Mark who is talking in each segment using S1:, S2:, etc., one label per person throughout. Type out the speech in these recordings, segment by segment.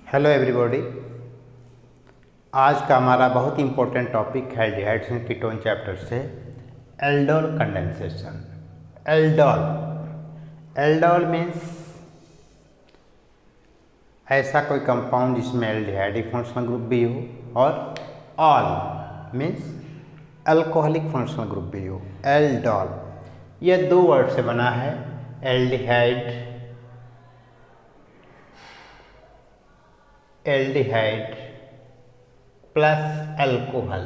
S1: Hello everybody. आज का हमारा बहुत इंपॉर्टेंट टॉपिक है एल्डिहाइड्स एंड कीटोन चैप्टर से aldol condensation. Aldol aldol means ऐसा कोई कंपाउंड जिसमें एल्डिहाइडिक फंक्शनल ग्रुप भी हो और all means alcoholic functional group भी हो। एल्डोल यह दो वर्ड से बना है, एल्डिहाइड प्लस अल्कोहल,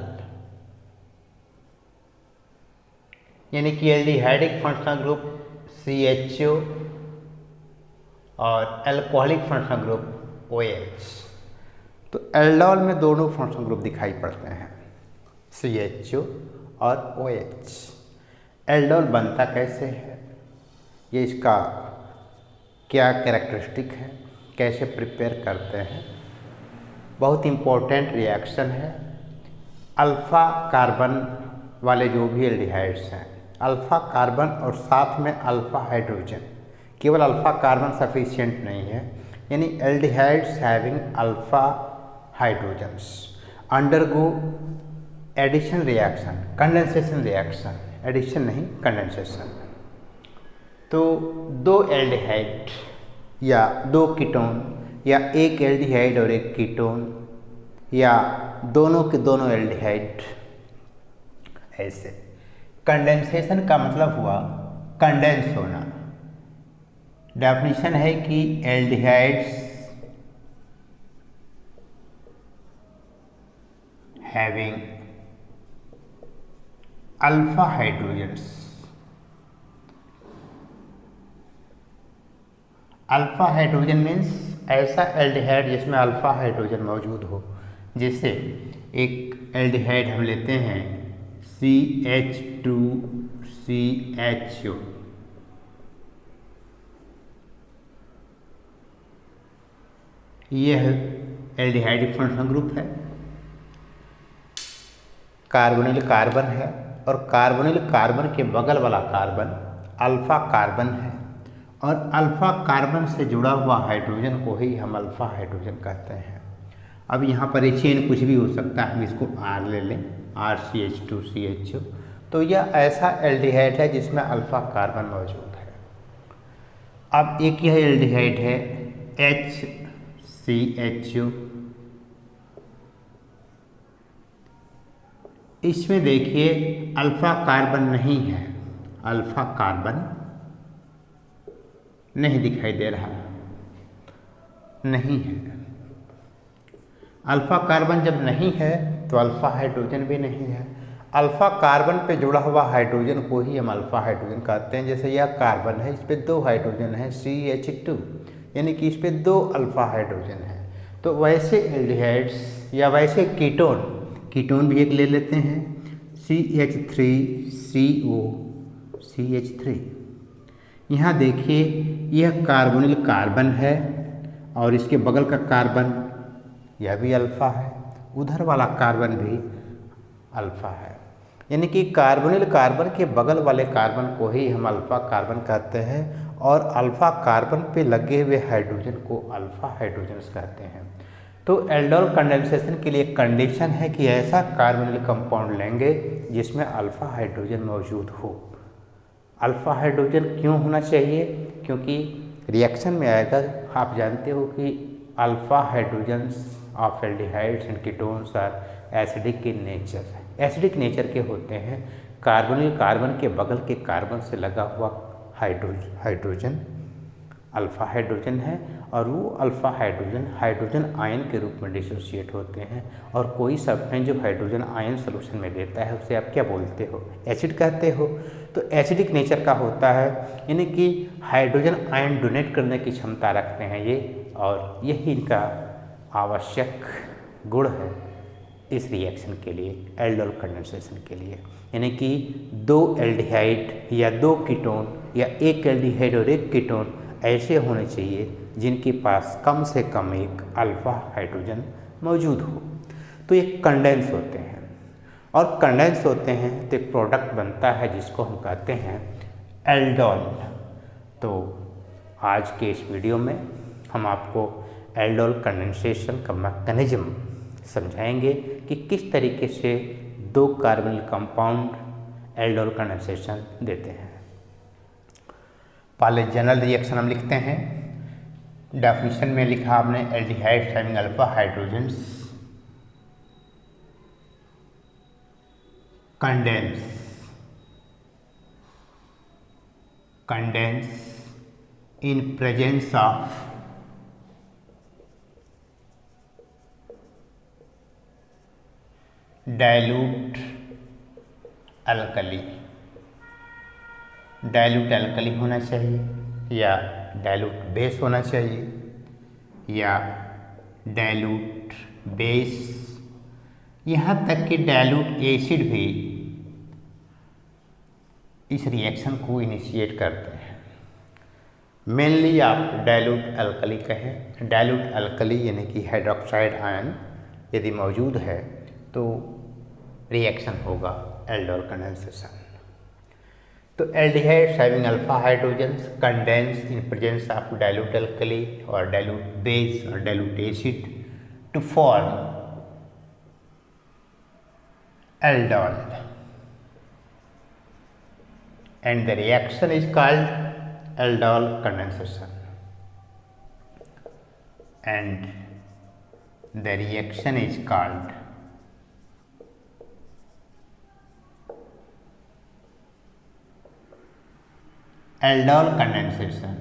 S1: यानी कि एल्डिहाइडिक फंक्शनल ग्रुप CHO और अल्कोहलिक फंक्शनल ग्रुप OH। तो एल्डोल में दोनों फंक्शनल ग्रुप दिखाई पड़ते हैं, CHO और OH। एल्डोल बनता कैसे है, ये इसका क्या कैरेक्टरिस्टिक है, कैसे प्रिपेयर करते हैं। बहुत इम्पोर्टेंट रिएक्शन है। अल्फ़ा कार्बन वाले जो भी एल्डिहाइड्स हैं, अल्फ़ा कार्बन और साथ में अल्फ़ा हाइड्रोजन, केवल अल्फ़ा कार्बन सफिशिएंट नहीं है, यानी aldehydes having alpha hydrogens undergo addition reaction, condensation reaction, addition नहीं कंडेंसेशन। तो दो एल्डिहाइड या दो कीटोन या एक एल्डिहाइड और एक कीटोन या दोनों के दोनों एल्डिहाइड, ऐसे कंडेंसेशन का मतलब हुआ कंडेंस होना। डेफिनेशन है कि aldehydes having alpha hydrogens, alpha hydrogen means ऐसा एल्डिहाइड जिसमें अल्फा हाइड्रोजन मौजूद हो। जैसे एक एल्डिहाइड हम लेते हैं CH2CHO, यह एल्डिहाइडिक फंक्शनल ग्रुप है, कार्बोनिल कार्बन है और कार्बोनिल कार्बन के बगल वाला कार्बन अल्फा कार्बन है और अल्फ़ा कार्बन से जुड़ा हुआ हाइड्रोजन को ही हम अल्फ़ा हाइड्रोजन कहते हैं। अब यहाँ पर ये चेन कुछ भी हो सकता है, हम इसको R ले लें, RCH2CHO। तो यह ऐसा एल्डिहाइड है जिसमें अल्फ़ा कार्बन मौजूद है। अब एक यह एल्डिहाइड है HCHO, इसमें देखिए अल्फ़ा कार्बन नहीं है, अल्फ़ा कार्बन नहीं दिखाई दे रहा, नहीं है। अल्फ़ा कार्बन जब नहीं है तो अल्फ़ा हाइड्रोजन भी नहीं है। अल्फ़ा कार्बन पे जुड़ा हुआ हाइड्रोजन को ही हम अल्फ़ा हाइड्रोजन कहते हैं। जैसे यह कार्बन है, इस पे दो हाइड्रोजन है CH2, यानी कि इस पे दो अल्फ़ा हाइड्रोजन है। तो वैसे एल्डिहाइड्स या वैसे कीटोन भी एक ले लेते हैं CH3COCH3। यहाँ देखिए यह कार्बोनिल कार्बन है और इसके बगल का कार्बन यह भी अल्फ़ा है, उधर वाला कार्बन भी अल्फ़ा है, यानी कि कार्बोनिल कार्बन के बगल वाले कार्बन को ही हम अल्फ़ा कार्बन कहते हैं और अल्फ़ा कार्बन पे लगे हुए हाइड्रोजन को अल्फ़ा हाइड्रोजन्स कहते हैं। तो एल्डोल कंडेंसेशन के लिए कंडीशन है कि ऐसा कार्बोनिल कंपाउंड लेंगे जिसमें अल्फ़ा हाइड्रोजन मौजूद हो। अल्फ़ा हाइड्रोजन क्यों होना चाहिए? क्योंकि रिएक्शन में आएगा, आप जानते हो कि alpha hydrogens of aldehydes and ketones are acidic in nature, acidic nature के होते हैं। कार्बोनिल कार्बन के बगल के कार्बन से लगा हुआ हाइड्रोजन अल्फ़ा हाइड्रोजन है और वो अल्फ़ा हाइड्रोजन आयन के रूप में डिसोसिएट होते हैं। और कोई सब्सटेंस जो हाइड्रोजन आयन सोल्यूशन में देता है उसे आप क्या बोलते हो? एसिड कहते हो। तो एसिडिक नेचर का होता है, यानी कि हाइड्रोजन आयन डोनेट करने की क्षमता रखते हैं ये, और यही इनका आवश्यक गुण है इस रिएक्शन के लिए, एल्डोल कंडेंसेशन के लिए। यानी कि दो एल्डिहाइड या दो कीटोन या एक एल्डिहाइड और एक कीटोन ऐसे होने चाहिए जिनके पास कम से कम एक अल्फ़ा हाइड्रोजन मौजूद हो। तो ये कंडेंस होते हैं और कंडेंस होते हैं तो एक प्रोडक्ट बनता है जिसको हम कहते हैं एल्डोल। तो आज के इस वीडियो में हम आपको एल्डोल कंडेंसेशन का मैकेनिज्म समझाएंगे कि किस तरीके से दो कार्बोनिल कंपाउंड एल्डोल कंडेंसेशन देते हैं। पहले जनरल रिएक्शन हम लिखते हैं। डेफिनेशन में लिखा आपने aldehydes having alpha hydrogens condense in presence of dilute alkali होना चाहिए या डाइल्यूट बेस होना चाहिए या डाइल्यूट बेस, यहाँ तक कि डाइल्यूट एसिड भी इस रिएक्शन को इनिशिएट करते हैं। मेनली आप डाइल्यूट अल्कली कहें। डाइल्यूट अल्कली यानी कि हाइड्रोक्साइड आयन यदि मौजूद है तो रिएक्शन होगा एल्डोल कंडेंसेशन। तो aldehydes having alpha hydrogens condense in presence of dilute alkali और डाइल्यूट बेस और dilute acid to form aldol and the reaction is called aldol condensation and the reaction is called aldol condensation.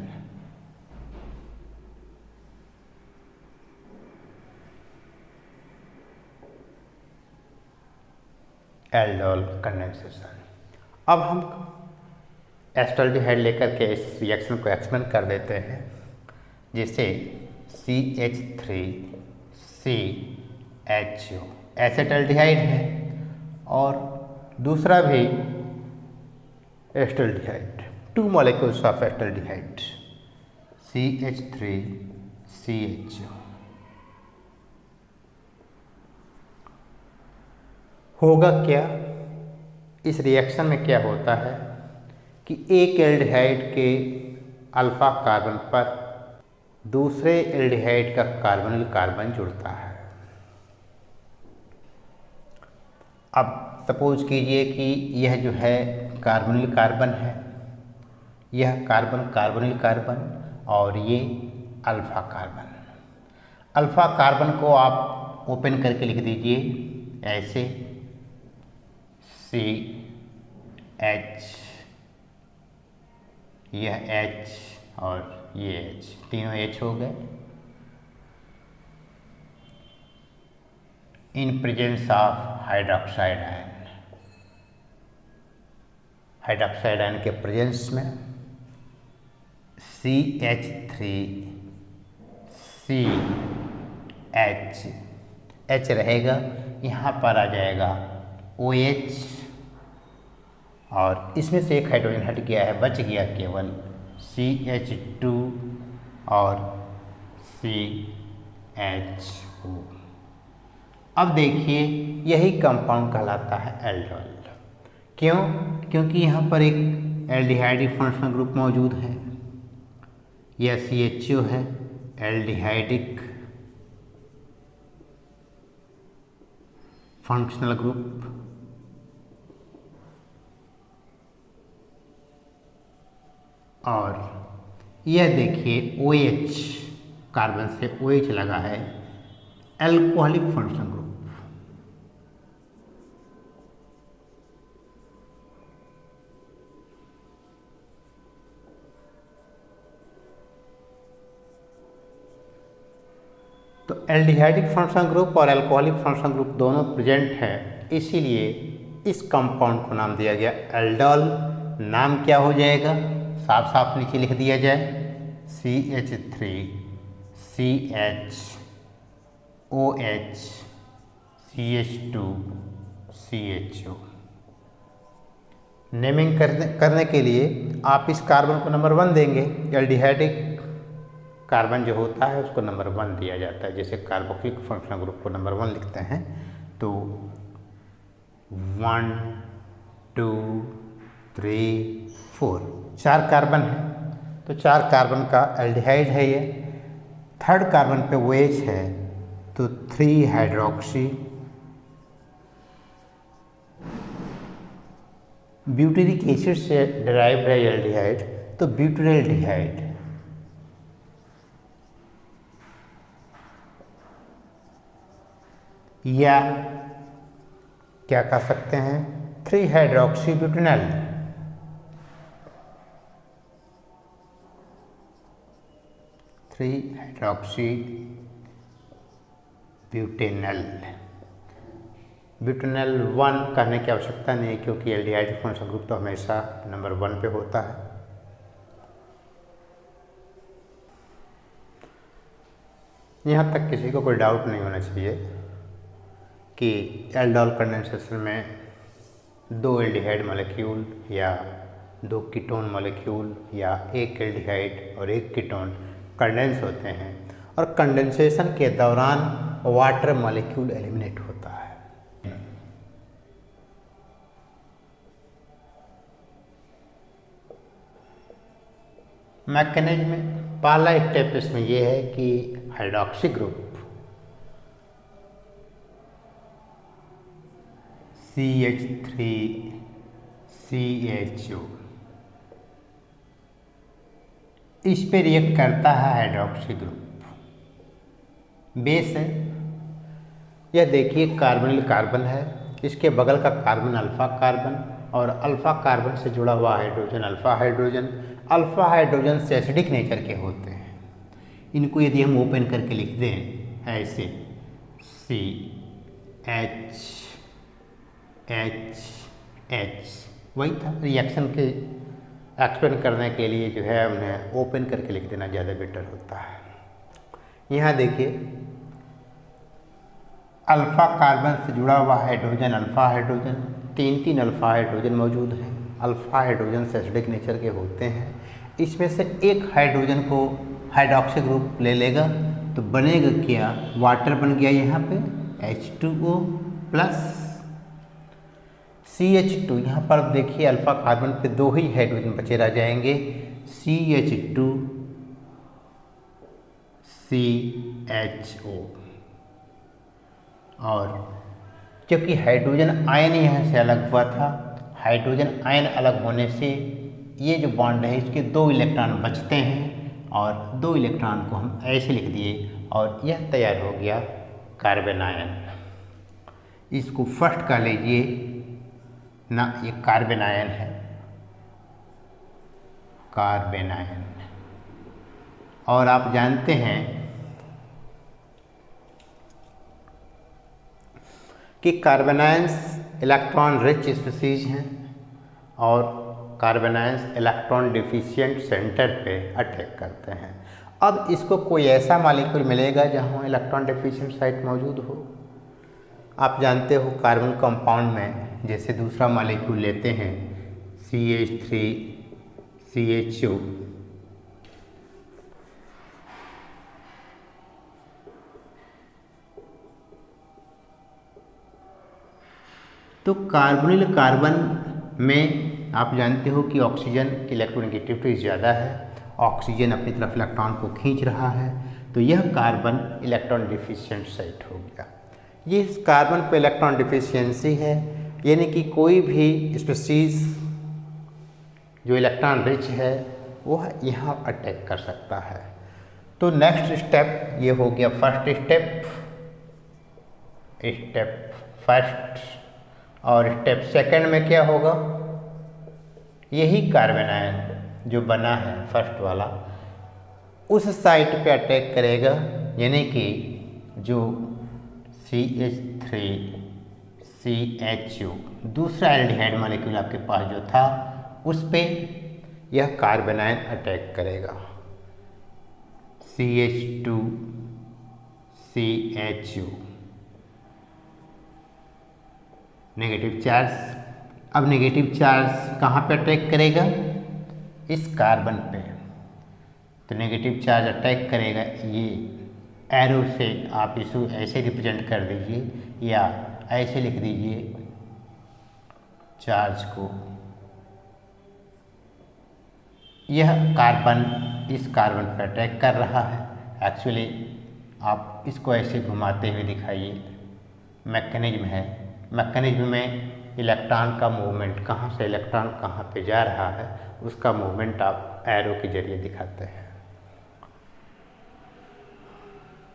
S1: aldol condensation। अब हम acetaldehyde लेकर के इस reaction को expand कर देते हैं, जिससे CH3CHO एसेटल्डिहाइड है और दूसरा भी acetaldehyde, 2 molecules of acetaldehyde CH3CHO। होगा क्या, इस रिएक्शन में क्या होता है कि एक एल्डिहाइड के अल्फा कार्बन पर दूसरे एल्डिहाइड का कार्बोनिल कार्बन जुड़ता है। अब सपोज कीजिए कि यह जो है कार्बोनिल कार्बन है, यह कार्बन कार्बोनिल कार्बन और ये अल्फा कार्बन। अल्फा कार्बन को आप ओपन करके लिख दीजिए ऐसे CH, यह H और ये H, तीनों H हो गए। इन presence of hydroxide ion, hydroxide ion के प्रेजेंस में CH3CH, H रहेगा, यहाँ पर आ जाएगा OH और इसमें से एक हाइड्रोजन हट गया है, बच गया केवल CH2 और CHO। अब देखिए यही कंपाउंड कहलाता है एल्डोल। क्यों? क्योंकि यहाँ पर एक एल्डिहाइडिक फंक्शनल ग्रुप मौजूद है, यह CHO है, एल्डिहाइडिक फंक्शनल ग्रुप, और यह देखिए OH, कार्बन से OH लगा है, एल्कोहलिक फंक्शनल ग्रुप। तो एल्डिहाइडिक फंक्शनल ग्रुप और एल्कोहलिक फंक्शनल ग्रुप दोनों प्रेजेंट हैं, इसीलिए इस कंपाउंड को नाम दिया गया एल्डोल। नाम क्या हो जाएगा, साफ साफ नीचे लिख दिया जाए CH3CHOH CH2CHO। नेमिंग करने के लिए आप इस कार्बन को नंबर 1 देंगे। एल्डिहाइडिक कार्बन जो होता है उसको नंबर 1 दिया जाता है, जैसे कार्बोक्सिलिक फंक्शनल ग्रुप को नंबर 1 लिखते हैं तो 1 2 3 4 4 कार्बन है, तो 4 कार्बन का एल्डिहाइड है ये। थर्ड कार्बन पे OH है तो 3 हाइड्रोक्सी ब्यूटेरिक एसिड से डिराइव्ड है एल्डिहाइड तो ब्यूटेरल्डिहाइड। या क्या कह सकते हैं 3 hydroxy butanol. Hydroxy butanol. Butanol 1 कहने की आवश्यकता नहीं क्योंकि एल्डिहाइड फंक्शनल ग्रुप तो हमेशा नंबर 1 पे होता है। यहाँ तक किसी को कोई डाउट नहीं होना चाहिए कि एल्डोल कंडेंसेशन में 2 एल्डिहाइड मॉलिक्यूल या 2 कीटोन मॉलिक्यूल या 1 एल्डिहाइड और 1 कीटोन कंडेंस होते हैं और कंडेंसेशन के दौरान वाटर मॉलिक्यूल एलिमिनेट होता है। मैकेनिज्म में पहला स्टेप इसमें यह है कि हाइड्रोक्सी ग्रुप CH3CHO इस पे रिएक्ट करता है हाइड्रोक्सी ग्रुप। बेस है, यह देखिए कार्बोनिल कार्बन है, इसके बगल का कार्बन अल्फा कार्बन और अल्फा कार्बन से जुड़ा हुआ hydrogen alpha hydrogen. Alpha hydrogen से एसिडिक नेचर के होते हैं। इनको यदि हम ओपन करके लिख दें ऐसे CH वही था, रिएक्शन के एक्सप्लेन करने के लिए जो है उन्हें ओपन करके लिख देना ज़्यादा बेटर होता है। यहाँ देखिए अल्फा कार्बन से जुड़ा हुआ hydrogen alpha hydrogen, 3 alpha hydrogen मौजूद हैं। अल्फा हाइड्रोजन से एसिडिक नेचर के होते हैं। इसमें से एक हाइड्रोजन को हाइड्रोक्सी ग्रुप ले लेगा तो बनेगा क्या, वाटर बन गया यहाँ पे H2O प्लस CH2। यहाँ पर देखिए अल्फा कार्बन पे 2 ही हाइड्रोजन बचे रह जाएंगे CH2CHO। और क्योंकि हाइड्रोजन आयन यहाँ से अलग हुआ था, हाइड्रोजन आयन अलग होने से ये जो बॉन्ड है इसके 2 इलेक्ट्रॉन बचते हैं और 2 इलेक्ट्रॉन को हम ऐसे लिख दिए और यह तैयार हो गया कार्बन आयन। इसको फर्स्ट का लीजिए ना, ये कार्बन आयन है, कार्बन आयन। और आप जानते हैं कि carbon ions electron rich species हैं और carbon ions electron deficient centre पे अटैक करते हैं। अब इसको कोई ऐसा मॉलिक्यूल मिलेगा जहाँ इलेक्ट्रॉन डिफिशिएंट साइट मौजूद हो। आप जानते हो कार्बन कंपाउंड में जैसे दूसरा मॉलिक्यूल लेते हैं CH3CHO, तो कार्बोनिल कार्बन में आप जानते हो कि ऑक्सीजन की इलेक्ट्रोनेगेटिविटी ज़्यादा है, ऑक्सीजन अपनी तरफ इलेक्ट्रॉन को खींच रहा है, तो यह कार्बन इलेक्ट्रॉन डिफिशिएंट साइट हो गया। ये इस कार्बन पे इलेक्ट्रॉन डिफिशियंसी है, यानी कि कोई भी स्पीसीज जो इलेक्ट्रॉन रिच है वह यहाँ अटैक कर सकता है। तो नेक्स्ट स्टेप ये हो गया फर्स्ट स्टेप फर्स्ट। और स्टेप सेकंड में क्या होगा, यही कार्बन आयन जो बना है फर्स्ट वाला उस साइट पे अटैक करेगा, यानी कि जो CH3CHO दूसरा एल्डिहाइड मॉलिक्यूल आपके पास जो था उस पे यह कार्बन आयन अटैक करेगा CH2CHO नेगेटिव चार्ज। अब नेगेटिव चार्ज कहाँ पे अटैक करेगा, इस कार्बन पे। तो नेगेटिव चार्ज अटैक करेगा, ये एरो से आप इसको ऐसे रिप्रेजेंट कर दीजिए या ऐसे लिख दीजिए चार्ज को। यह कार्बन इस कार्बन पर अटैक कर रहा है, एक्चुअली आप इसको ऐसे घुमाते हुए दिखाइए, मैकेनिज्म है। मैकेनिज्म में इलेक्ट्रॉन का मूवमेंट, कहाँ से इलेक्ट्रॉन कहाँ पे जा रहा है, उसका मूवमेंट आप एरो के जरिए दिखाते हैं।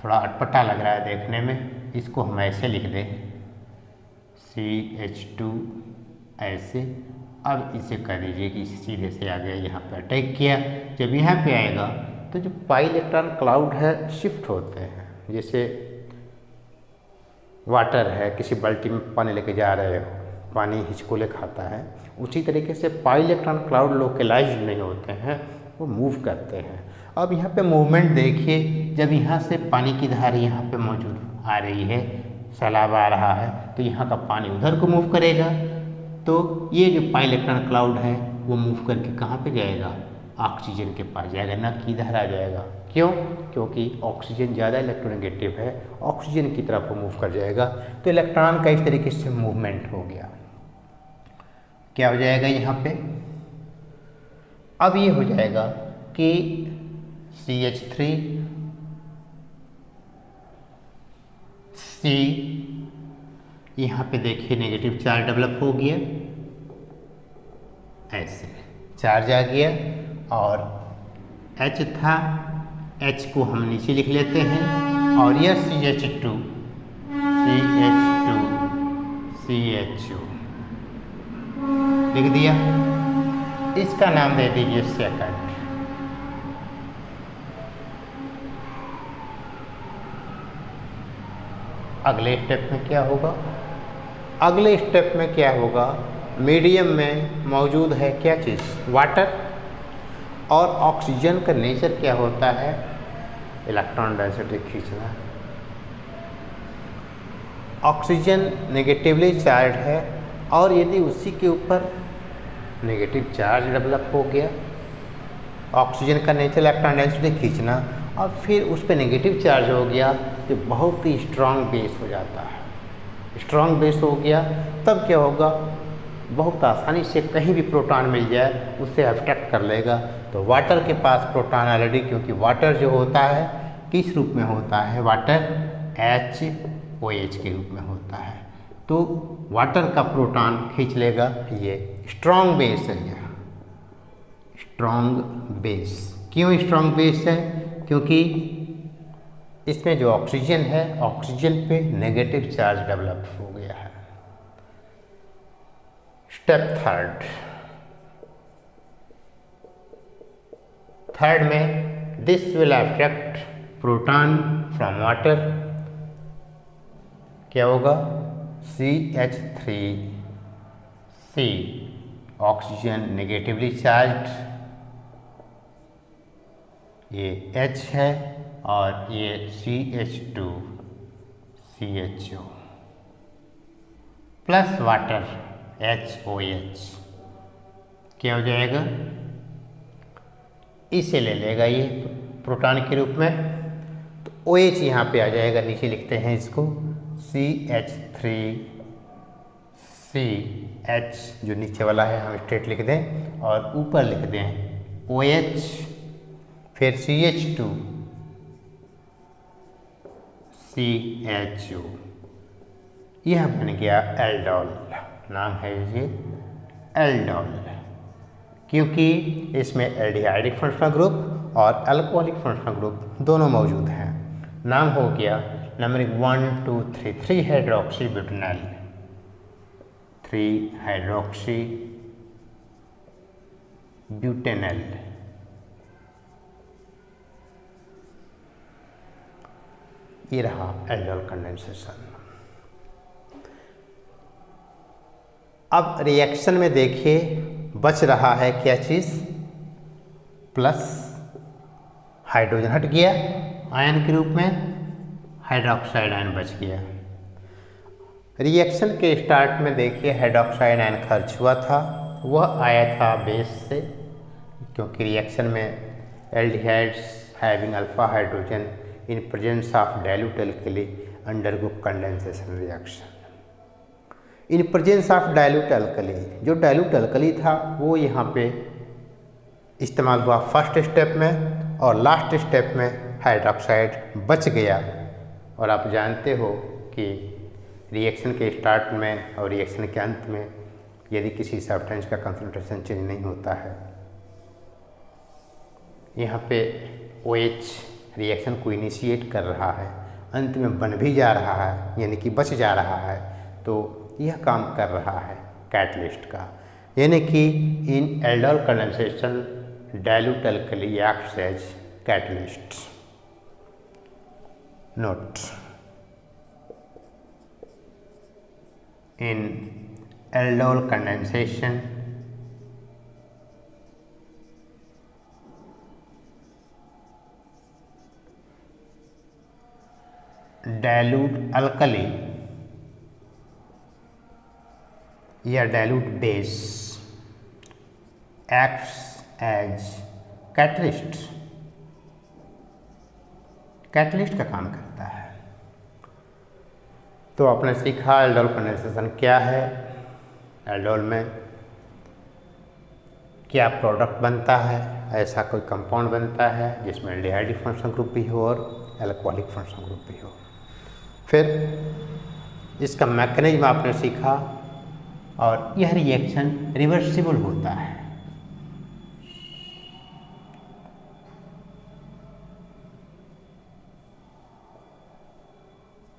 S1: थोड़ा अटपटा लग रहा है देखने में, इसको हम ऐसे लिख दें CH2 ऐसे। अब इसे कर दीजिए कि सीधे से आ गया, यहाँ पे अटैक किया। जब यहाँ पे आएगा तो जो पाई इलेक्ट्रॉन क्लाउड है शिफ्ट होते हैं। जैसे वाटर है, किसी बाल्टी में पानी लेके जा रहे हो, पानी हिचकोले खाता है, उसी तरीके से पाई इलेक्ट्रॉन क्लाउड लोकलाइज नहीं होते हैं, वो मूव करते हैं। अब यहाँ पे मूवमेंट देखिए, जब यहाँ से पानी की धार यहाँ पे मौजूद आ रही है, सैलाब आ रहा है, तो यहाँ का पानी उधर को मूव करेगा। तो ये जो पाई इलेक्ट्रॉन क्लाउड है वो मूव करके कहाँ पे जाएगा, ऑक्सीजन के पास जाएगा, न कि इधर आ जाएगा। क्यों? क्योंकि ऑक्सीजन ज़्यादा इलेक्ट्रोनेगेटिव है, ऑक्सीजन की तरफ वो मूव कर जाएगा। तो इलेक्ट्रॉन का इस तरीके से मूवमेंट हो गया। क्या हो जाएगा यहाँ पे? अब ये हो जाएगा कि CH3 C, यहाँ पे देखिए नेगेटिव चार्ज डेवलप हो गया, ऐसे चार्ज आ गया। और H था, H को हम नीचे लिख लेते हैं, और यह CH2 CHO लिख दिया। इसका नाम दे दीजिए सेकंड। अगले स्टेप में क्या होगा? अगले स्टेप में क्या होगा, मीडियम में मौजूद है क्या चीज़, वाटर। और ऑक्सीजन का नेचर क्या होता है, इलेक्ट्रॉन डेंसिटी खींचना। ऑक्सीजन नेगेटिवली चार्ज है, और यदि उसी के ऊपर नेगेटिव चार्ज डेवलप हो गया, ऑक्सीजन का नेचर इलेक्ट्रॉन डेंसिटी खींचना, और फिर उस पर नेगेटिव चार्ज हो गया, तो बहुत ही स्ट्रांग बेस हो जाता है। स्ट्रांग बेस हो गया तब क्या होगा, बहुत आसानी से कहीं भी प्रोटॉन मिल जाए उसे अट्रैक्ट कर लेगा। तो वाटर के पास प्रोटॉन ऑलरेडी, क्योंकि वाटर जो होता है किस रूप में होता है, वाटर HOH के रूप में होता है, तो वाटर का प्रोटॉन खींच लेगा। ये स्ट्रांग बेस है, यह स्ट्रांग बेस। क्यों स्ट्रांग बेस है? क्योंकि इसमें जो ऑक्सीजन है, ऑक्सीजन पे नेगेटिव चार्ज डेवलप हो गया है। स्टेप थर्ड में this will attract proton from water. क्या होगा, CH3C, ऑक्सीजन नेगेटिवली चार्ज, ये H है, और ये CH2 CHO plus water HOH। क्या हो जाएगा, इसे ले लेगा ये प्रोटॉन के रूप में, तो OH यहाँ पे आ जाएगा, नीचे लिखते हैं इसको CH3CH, जो नीचे वाला है हम स्ट्रेट लिख दें, और ऊपर लिख दें OH, फिर CH2 CHO। यह बन गया एल्डोल, नाम है ये एल्डोल, क्योंकि इसमें एल्डिहाइडिक फंक्शनल ग्रुप और अल्कोहलिक फंक्शनल ग्रुप दोनों मौजूद हैं। नाम हो गया number 1 2 3 3 hydroxy butanol, 3 hydroxy butanol. ये रहा एल्डोल कंडेंसेशन। अब रिएक्शन में देखिए बच रहा है क्या चीज़, प्लस हाइड्रोजन हट गया आयन के रूप में, हाइड्रोक्साइड आयन बच गया। रिएक्शन के स्टार्ट में देखिए हाइड्रोक्साइड आयन खर्च हुआ था, वह आया था बेस से, क्योंकि रिएक्शन में aldehydes having alpha hydrogen in presence of dilute alkali undergo condensation reaction. In presence of dilute alkali, जो डाइल्यूट अल्कली था वो यहाँ पे इस्तेमाल हुआ फर्स्ट स्टेप में, और लास्ट स्टेप में हाइड्रोक्साइड बच गया। और आप जानते हो कि रिएक्शन के स्टार्ट में और रिएक्शन के अंत में यदि किसी सब्सटेंस का कंसंट्रेशन चेंज नहीं होता है, यहाँ पे OH रिएक्शन को इनिशिएट कर रहा है, अंत में बन भी जा रहा है यानी कि बच जा रहा है, तो यह काम कर रहा है कैटलिस्ट का। यानी कि in aldol condensation dilute alkali acts as catalyst. Note, in aldol condensation dilute alkali या dilute base acts as catalyst, catalyst का काम करता है। तो आपने सीखा एल्डोल कंडेंसेशन क्या है, एल्डोल में क्या प्रोडक्ट बनता है, ऐसा कोई कंपाउंड बनता है जिसमें एल्डिहाइड फंक्शन ग्रुप भी हो और एल्कोहलिक फंक्शन ग्रुप भी हो। फिर इसका मैकेनिज्म आपने सीखा और यह रिएक्शन रिवर्सिबल होता है।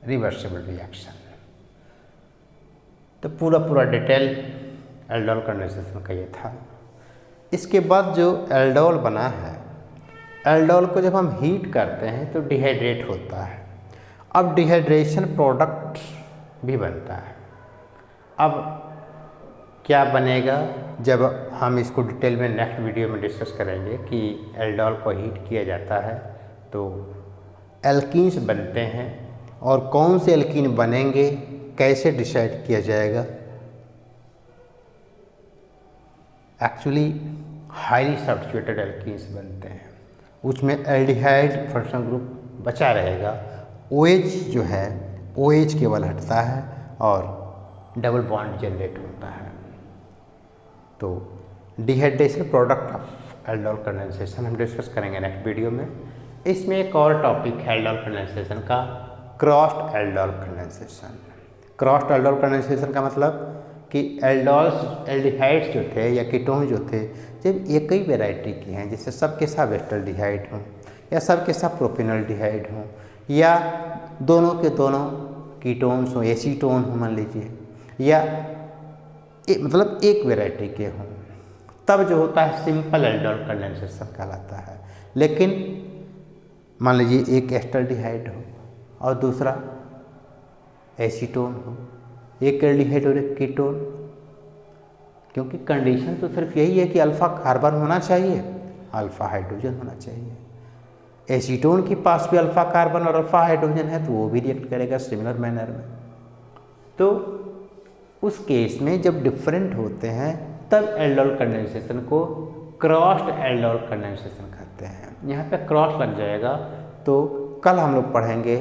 S1: रिवर्सिबल रिएक्शन, तो पूरा डिटेल एल्डोल कंडेंसेशन का ये था। इसके बाद जो एल्डोल बना है, एल्डोल को जब हम हीट करते हैं तो डिहाइड्रेट होता है। अब डिहाइड्रेशन प्रोडक्ट भी बनता है। अब क्या बनेगा जब हम इसको डिटेल में नेक्स्ट वीडियो में डिस्कस करेंगे कि एल्डोल को हीट किया जाता है तो एल्कीन्स बनते हैं, और कौन से एल्कीन बनेंगे कैसे डिसाइड किया जाएगा। एक्चुअली हाईली सब्स्टिट्यूटेड एल्कीन्स बनते हैं, उसमें एल्डिहाइड फंक्शन ग्रुप बचा रहेगा, OH जो है OH केवल हटता है और डबल बॉन्ड जनरेट होता है। तो dehydration product of aldol condensation हम डिस्कस करेंगे नेक्स्ट वीडियो में। इसमें एक और टॉपिक है एल्डोल कंडेंसेशन का, crossed aldol condensation. Crossed aldol condensation का मतलब कि एल्डोल्स एल्डिहाइड्स जो थे या कीटोन जो थे जब एक ही वेराइटी के हैं, जैसे सब के सब एस्टल्डिहाइड हों या सब के सब प्रोपेनॉल्डिहाइड हों या दोनों के दोनों कीटोन्स हों, एसीटोन हो मान लीजिए, या मतलब एक वेराइटी के हों, तब जो होता है सिंपल एल्डोल कंडेंसेशन कहलाता है। लेकिन मान लीजिए एक एस्टल्डिहाइड हो और दूसरा एसीटोन हो, एक एल्डिहाइड और एक कीटोन, क्योंकि कंडीशन तो सिर्फ यही है कि अल्फा कार्बन होना चाहिए, अल्फा हाइड्रोजन होना चाहिए। एसीटोन के पास भी अल्फा कार्बन और अल्फा हाइड्रोजन है तो वो भी रिएक्ट करेगा सिमिलर मैनर में। तो उस केस में जब डिफरेंट होते हैं तब एल्डोल कंडेंसेशन को क्रॉस्ड एल्डोल कंडेंसेशन कहते हैं। यहाँ पे क्रॉस लग जाएगा तो कल हम लोग पढ़ेंगे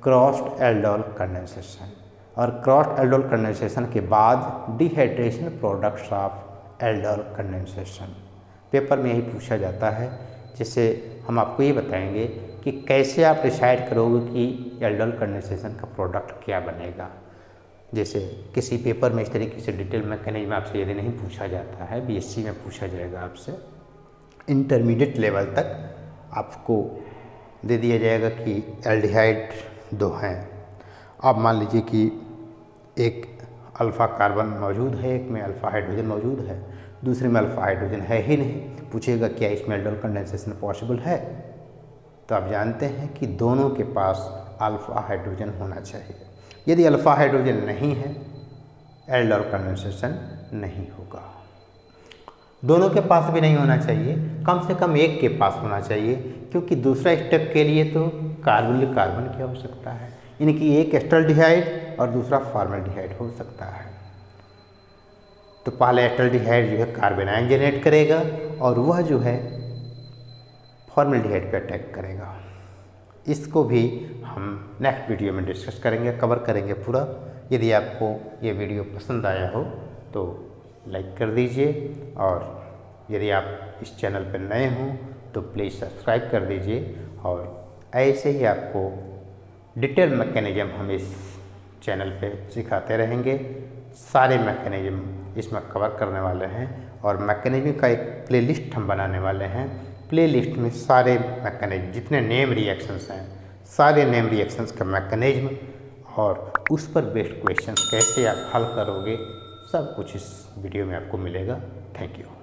S1: क्रॉस्ड एल्डोल कंडेंसेशन, और क्रॉस्ड एल्डोल कंडेंसेशन के बाद dehydration products of aldol condensation. Paper में यही पूछा जाता है, जिससे हम आपको ये बताएंगे कि कैसे आप डिसाइड करोगे कि एल्डोल कंडेंसेशन का प्रोडक्ट क्या बनेगा। जैसे किसी पेपर में इस तरीके से डिटेल मैकेनिज्म आपसे यदि नहीं पूछा जाता है, BSc में पूछा जाएगा आपसे, इंटरमीडिएट लेवल तक आपको दे दिया जाएगा कि एल्डिहाइड 2 हैं। अब मान लीजिए कि एक अल्फ़ा कार्बन मौजूद है, एक में अल्फ़ा हाइड्रोजन मौजूद है, दूसरे में अल्फ़ा हाइड्रोजन है ही नहीं, पूछेगा क्या इसमें एल्डोल कंडेंसेशन पॉसिबल है। तो आप जानते हैं कि दोनों के पास अल्फ़ा हाइड्रोजन होना चाहिए। यदि अल्फ़ा हाइड्रोजन नहीं है एल्डोल कंडेंसेशन नहीं होगा। दोनों के पास भी नहीं होना चाहिए, कम से कम एक के पास होना चाहिए, क्योंकि दूसरा स्टेप के लिए तो कार्बोनिल कार्बन की आवश्यकता है, यानी कि एक एस्टल्डिहाइड और दूसरा फॉर्मल्डिहाइड हो सकता है। तो पहले एस्टल्डिहाइड जो है कार्बन आयन जनरेट करेगा और वह जो है फॉर्मल्डिहाइड पे अटैक करेगा। इसको भी हम नेक्स्ट वीडियो में डिस्कस करेंगे, कवर करेंगे पूरा। यदि आपको ये वीडियो पसंद आया हो तो लाइक कर दीजिए, और यदि आप इस चैनल पर नए हों तो प्लीज़ सब्सक्राइब कर दीजिए और ऐसे ही आपको डिटेल मैकेनिज्म हम इस चैनल पे सिखाते रहेंगे। सारे मैकेनिज्म इसमें कवर करने वाले हैं और मैकेनिज्म का एक प्लेलिस्ट हम बनाने वाले हैं। प्लेलिस्ट में सारे मैकेनिज्म जितने नेम रिएक्शंस हैं, सारे नेम रिएक्शंस का मैकेनिज्म और उस पर बेस्ड क्वेश्चंस कैसे आप हल करोगे, सब कुछ इस वीडियो में आपको मिलेगा। Thank you.